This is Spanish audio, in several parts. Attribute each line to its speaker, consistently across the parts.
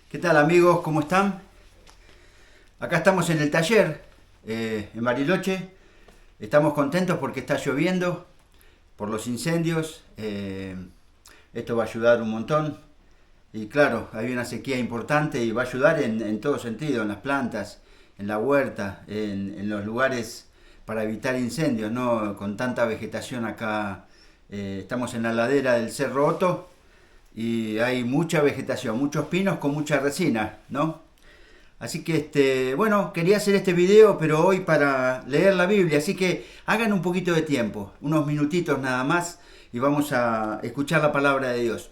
Speaker 1: ¿Qué tal amigos? ¿Cómo están? Acá estamos en el taller, en Bariloche. Estamos contentos porque está lloviendo por los incendios. Esto va a ayudar un montón. Y claro, hay una sequía importante y va a ayudar en todo sentido, en las plantas, en la huerta, en los lugares para evitar incendios, ¿no? Con tanta vegetación acá. Estamos en la ladera del Cerro Otto y hay mucha vegetación, muchos pinos con mucha resina, ¿no? Así que bueno, quería hacer este video, pero hoy para leer la Biblia, así que hagan un poquito de tiempo, unos minutitos nada más, y vamos a escuchar la palabra de Dios.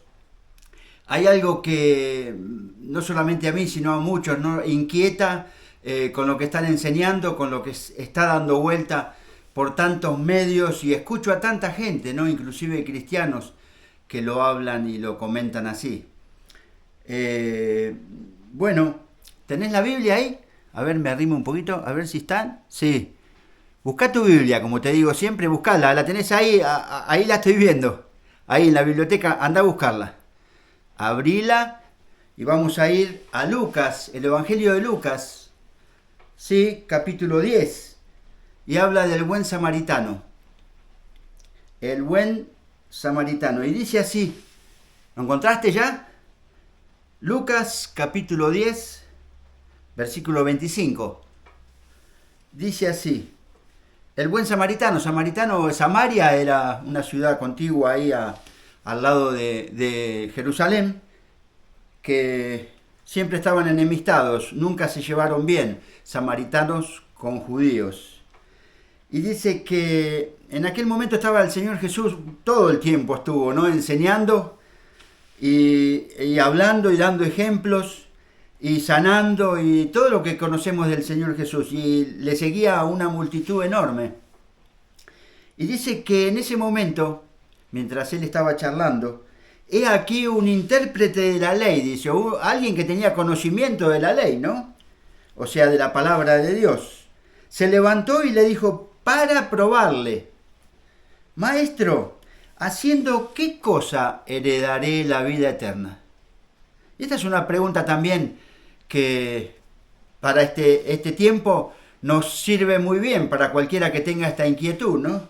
Speaker 1: Hay algo que no solamente a mí, sino a muchos, ¿no? Inquieta con lo que están enseñando, con lo que está dando vuelta por tantos medios, y escucho a tanta gente, ¿no? Inclusive cristianos, que lo hablan y lo comentan así. Bueno, ¿tenés la Biblia ahí? A ver, me arrimo un poquito, a ver si están. Sí. Buscá tu Biblia, como te digo siempre, buscala. La tenés ahí, ahí la estoy viendo. Ahí en la biblioteca, anda a buscarla. Abrila y vamos a ir a Lucas, el Evangelio de Lucas. Sí, capítulo 10. Y habla del buen samaritano. El buen samaritano. Y dice así, ¿lo encontraste ya? Lucas capítulo 10, versículo 25. Dice así, el buen samaritano. Samaria era una ciudad contigua ahí al lado de Jerusalén, que siempre estaban enemistados, nunca se llevaron bien, samaritanos con judíos. Y dice que en aquel momento estaba el Señor Jesús, todo el tiempo estuvo, ¿no? Enseñando y hablando y dando ejemplos y sanando y todo lo que conocemos del Señor Jesús. Y le seguía una multitud enorme. Y dice que en ese momento, mientras él estaba charlando, he aquí un intérprete de la ley, dice, alguien que tenía conocimiento de la ley, ¿no? O sea, de la palabra de Dios. Se levantó y le dijo, para probarle, Maestro, ¿haciendo qué cosa heredaré la vida eterna? Y esta es una pregunta también que para este tiempo nos sirve muy bien, para cualquiera que tenga esta inquietud, ¿no?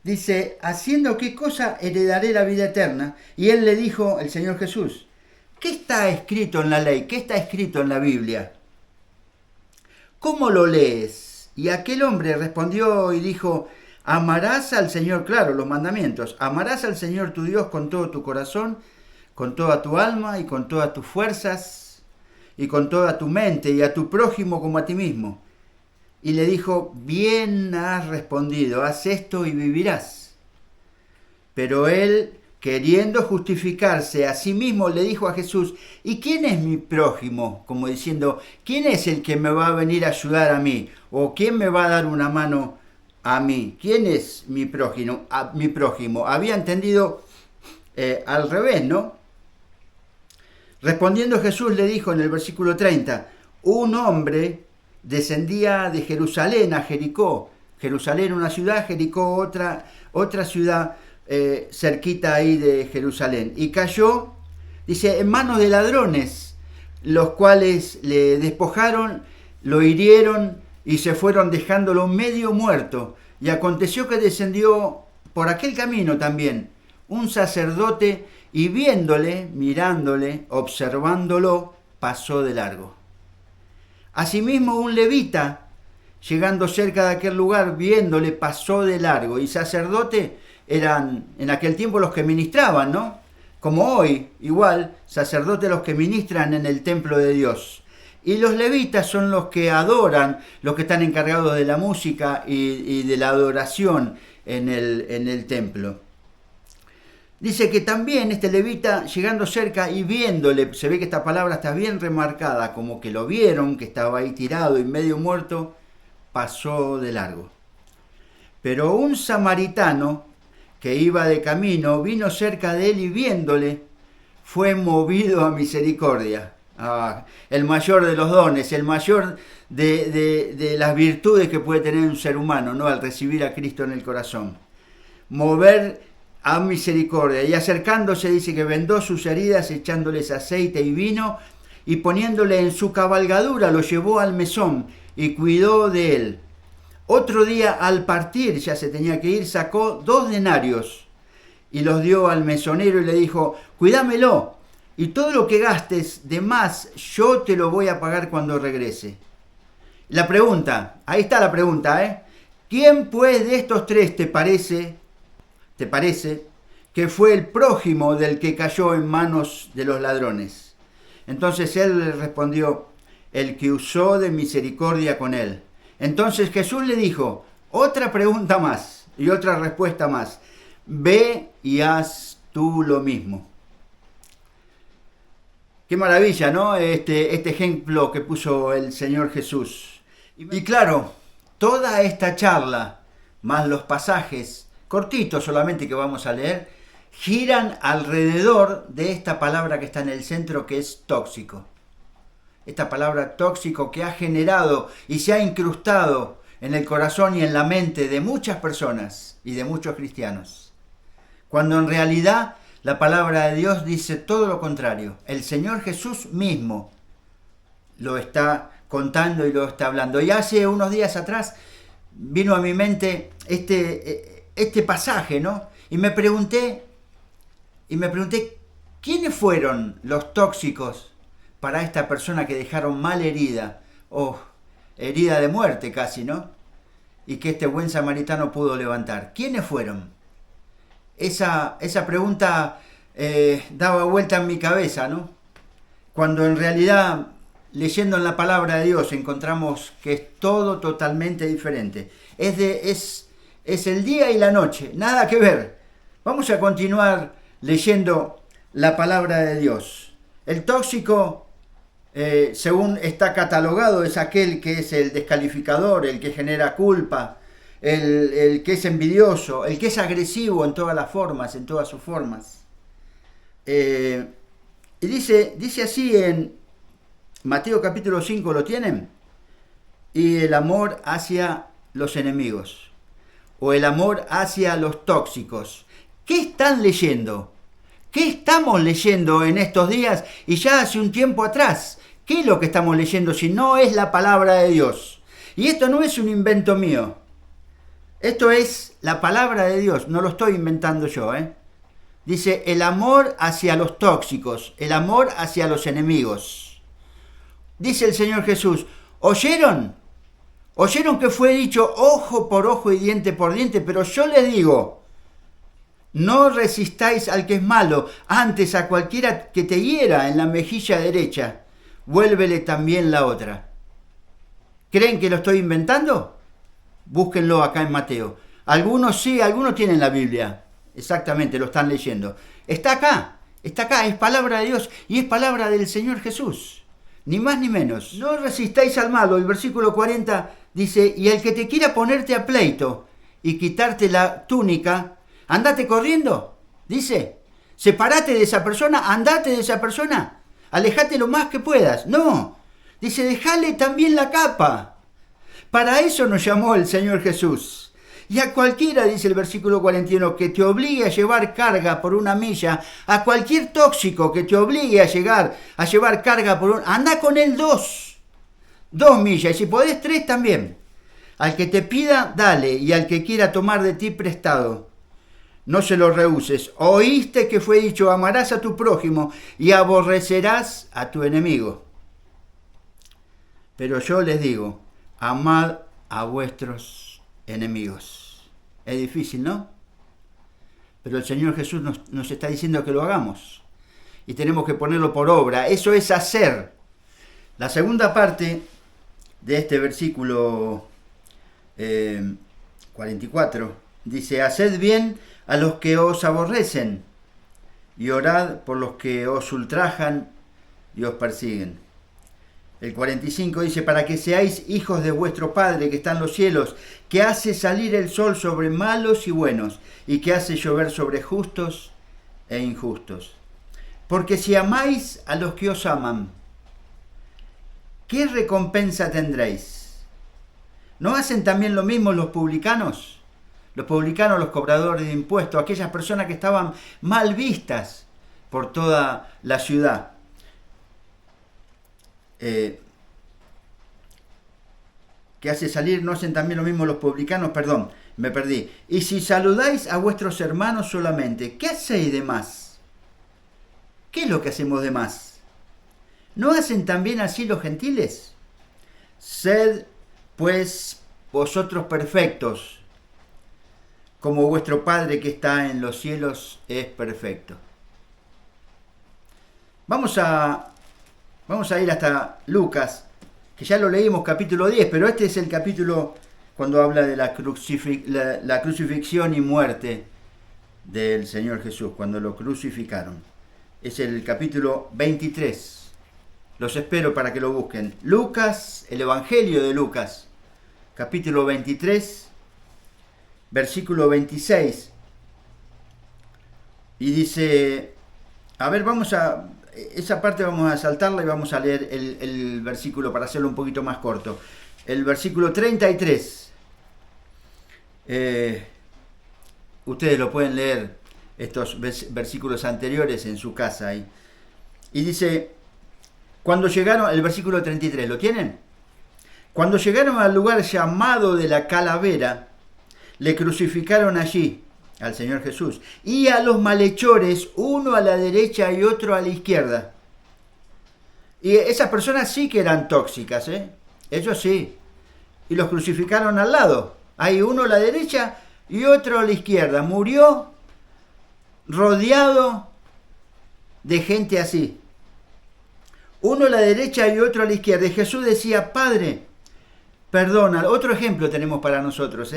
Speaker 1: Dice, ¿haciendo qué cosa heredaré la vida eterna? Y él le dijo, el Señor Jesús, ¿qué está escrito en la ley? ¿Qué está escrito en la Biblia? ¿Cómo lo lees? Y aquel hombre respondió y dijo, amarás al Señor, claro, los mandamientos, amarás al Señor tu Dios con todo tu corazón, con toda tu alma y con todas tus fuerzas y con toda tu mente, y a tu prójimo como a ti mismo. Y le dijo, bien has respondido, haz esto y vivirás. Pero él, queriendo justificarse a sí mismo, le dijo a Jesús, ¿y quién es mi prójimo? Como diciendo, ¿quién es el que me va a venir a ayudar a mí? ¿O quién me va a dar una mano a mí? ¿Quién es mi prójimo? Había entendido al revés, ¿no? Respondiendo Jesús le dijo en el versículo 30, un hombre descendía de Jerusalén a Jericó. Jerusalén una ciudad, Jericó otra ciudad cerquita ahí de Jerusalén. Y cayó, dice, en manos de ladrones, los cuales le despojaron, lo hirieron y se fueron dejándolo medio muerto. Y aconteció que descendió por aquel camino también un sacerdote y viéndole, mirándole, observándolo, pasó de largo. Asimismo un levita, llegando cerca de aquel lugar, viéndole, pasó de largo. Y sacerdote eran en aquel tiempo los que ministraban, ¿no? Como hoy, igual, sacerdotes los que ministran en el templo de Dios. Y los levitas son los que adoran, los que están encargados de la música y de la adoración en el templo. Dice que también este levita, llegando cerca y viéndole, se ve que esta palabra está bien remarcada, como que lo vieron, que estaba ahí tirado y medio muerto, pasó de largo. Pero un samaritano que iba de camino, vino cerca de él y viéndole, fue movido a misericordia. El mayor de los dones, el mayor de las virtudes que puede tener un ser humano, ¿no? Al recibir a Cristo en el corazón. Mover a misericordia. Y acercándose, dice que vendó sus heridas, echándoles aceite y vino, y poniéndole en su cabalgadura lo llevó al mesón y cuidó de él. Otro día al partir, ya se tenía que ir, sacó 2 denarios y los dio al mesonero y le dijo, cuídamelo y todo lo que gastes de más yo te lo voy a pagar cuando regrese. La pregunta, ahí está la pregunta, ¿quién pues de estos 3 te parece que fue el prójimo del que cayó en manos de los ladrones? Entonces él le respondió, el que usó de misericordia con él. Entonces Jesús le dijo, otra pregunta más y otra respuesta más. Ve y haz tú lo mismo. Qué maravilla, ¿no? Este ejemplo que puso el Señor Jesús. Y claro, toda esta charla, más los pasajes cortitos solamente que vamos a leer, giran alrededor de esta palabra que está en el centro, que es tóxico. Esta palabra tóxico que ha generado y se ha incrustado en el corazón y en la mente de muchas personas y de muchos cristianos. Cuando en realidad la palabra de Dios dice todo lo contrario. El Señor Jesús mismo lo está contando y lo está hablando. Y hace unos días atrás vino a mi mente este pasaje, ¿no? Y me pregunté, ¿quiénes fueron los tóxicos para esta persona que dejaron mal herida, o herida de muerte casi, ¿no? Y que este buen samaritano pudo levantar? ¿Quiénes fueron? Esa pregunta daba vuelta en mi cabeza, ¿no? Cuando en realidad, leyendo en la palabra de Dios, encontramos que es todo totalmente diferente. Es el día y la noche, nada que ver. Vamos a continuar leyendo la palabra de Dios. El tóxico, según está catalogado, es aquel que es el descalificador, el que genera culpa, el que es envidioso, el que es agresivo en todas las formas, en todas sus formas. Y dice así en Mateo capítulo 5, ¿lo tienen? Y el amor hacia los enemigos, o el amor hacia los tóxicos. ¿Qué están leyendo? ¿Qué estamos leyendo en estos días y ya hace un tiempo atrás? ¿Qué es lo que estamos leyendo si no es la palabra de Dios? Y esto no es un invento mío. Esto es la palabra de Dios, no lo estoy inventando yo, Dice, el amor hacia los tóxicos, el amor hacia los enemigos. Dice el Señor Jesús, ¿oyeron? ¿Oyeron que fue dicho ojo por ojo y diente por diente? Pero yo les digo, no resistáis al que es malo, antes a cualquiera que te hiera en la mejilla derecha, vuélvele también la otra. ¿Creen que lo estoy inventando? Búsquenlo acá en Mateo. Algunos sí, algunos tienen la Biblia. Exactamente, lo están leyendo. Está acá, es palabra de Dios y es palabra del Señor Jesús. Ni más ni menos. No resistáis al malo. El versículo 40 dice, y el que te quiera ponerte a pleito y quitarte la túnica, andate corriendo. Dice, separate de esa persona, andate de esa persona. Alejate lo más que puedas. No, dice, dejale también la capa. Para eso nos llamó el Señor Jesús. Y a cualquiera, dice el versículo 41, que te obligue a llevar carga por una milla, a cualquier tóxico que te obligue a llevar carga por anda con él 2 millas, y si podés 3 también. Al que te pida, dale, y al que quiera tomar de ti prestado, no se lo rehuses. Oíste que fue dicho, amarás a tu prójimo y aborrecerás a tu enemigo. Pero yo les digo, amad a vuestros enemigos. Es difícil, ¿no? Pero el Señor Jesús nos está diciendo que lo hagamos. Y tenemos que ponerlo por obra. Eso es hacer. La segunda parte de este versículo 44 dice, haced bien a los que os aborrecen y orad por los que os ultrajan y os persiguen. El 45 dice, para que seáis hijos de vuestro Padre que está en los cielos, que hace salir el sol sobre malos y buenos, y que hace llover sobre justos e injustos. Porque si amáis a los que os aman, ¿qué recompensa tendréis? ¿No hacen también lo mismo los publicanos? Los publicanos, los cobradores de impuestos, aquellas personas que estaban mal vistas por toda la ciudad. que hace salir, ¿no hacen también lo mismo los publicanos? Perdón, me perdí. Y si saludáis a vuestros hermanos solamente, ¿qué hacéis de más? ¿Qué es lo que hacemos de más? ¿No hacen también así los gentiles? Sed, pues, vosotros perfectos, como vuestro Padre que está en los cielos es perfecto. Vamos a ir hasta Lucas, que ya lo leímos, capítulo 10, pero este es el capítulo cuando habla de la crucifixión y muerte del Señor Jesús, cuando lo crucificaron. Es el capítulo 23. Los espero para que lo busquen. Lucas, el Evangelio de Lucas, capítulo 23, versículo 26. Y dice, a ver, esa parte vamos a saltarla y vamos a leer el versículo para hacerlo un poquito más corto. El versículo 33. Ustedes lo pueden leer, estos versículos anteriores en su casa ahí. Y dice, cuando llegaron, el versículo 33, ¿lo tienen? Cuando llegaron al lugar llamado de la Calavera, le crucificaron allí al Señor Jesús y a los malhechores, uno a la derecha y otro a la izquierda. Y esas personas sí que eran tóxicas, ellos sí. Y los crucificaron al lado. Hay uno a la derecha y otro a la izquierda. Murió rodeado de gente así. Uno a la derecha y otro a la izquierda. Y Jesús decía, Padre, perdona. Otro ejemplo tenemos para nosotros,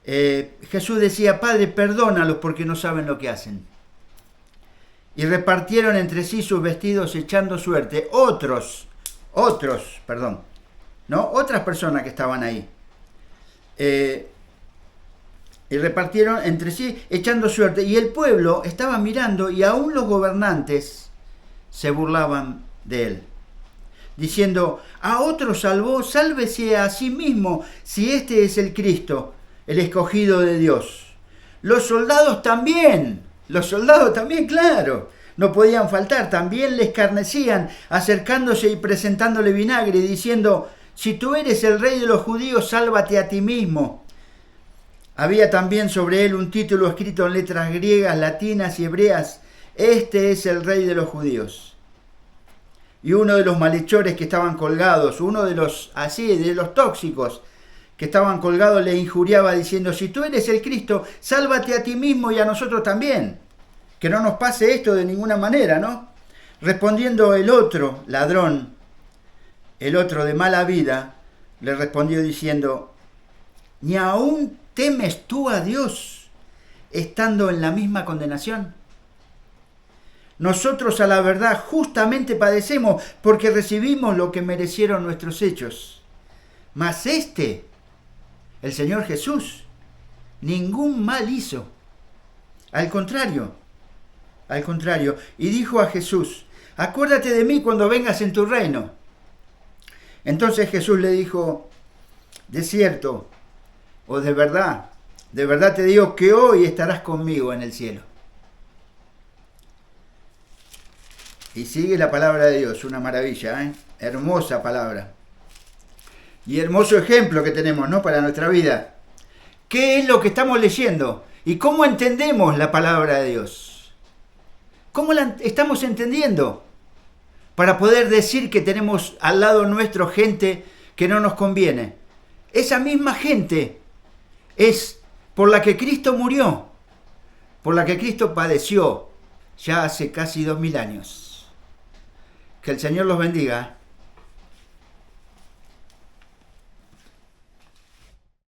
Speaker 1: Jesús decía, Padre, perdónalos porque no saben lo que hacen. Y repartieron entre sí sus vestidos echando suerte. Otras personas que estaban ahí. Y repartieron entre sí echando suerte. Y el pueblo estaba mirando y aún los gobernantes se burlaban de él, diciendo, a otro salvó, sálvese a sí mismo, si este es el Cristo, el escogido de Dios. Los soldados también, claro, no podían faltar, también le escarnecían, acercándose y presentándole vinagre, diciendo, si tú eres el rey de los judíos, sálvate a ti mismo. Había también sobre él un título escrito en letras griegas, latinas y hebreas, este es el rey de los judíos. Y uno de los malhechores que estaban colgados, uno de los tóxicos que estaban colgados, le injuriaba diciendo, si tú eres el Cristo, sálvate a ti mismo y a nosotros también. Que no nos pase esto de ninguna manera, ¿no? Respondiendo el otro, ladrón, el otro de mala vida, le respondió diciendo, ¿ni aún temes tú a Dios estando en la misma condenación? Nosotros a la verdad justamente padecemos porque recibimos lo que merecieron nuestros hechos. Mas el Señor Jesús, ningún mal hizo. Al contrario. Y dijo a Jesús, acuérdate de mí cuando vengas en tu reino. Entonces Jesús le dijo, de cierto, o de verdad te digo que hoy estarás conmigo en el cielo. Y sigue la palabra de Dios, una maravilla, hermosa palabra. Y hermoso ejemplo que tenemos, ¿no? Para nuestra vida. ¿Qué es lo que estamos leyendo? ¿Y cómo entendemos la palabra de Dios? ¿Cómo la estamos entendiendo? Para poder decir que tenemos al lado nuestro gente que no nos conviene. Esa misma gente es por la que Cristo murió, por la que Cristo padeció ya hace casi 2000 años. Que el Señor los bendiga.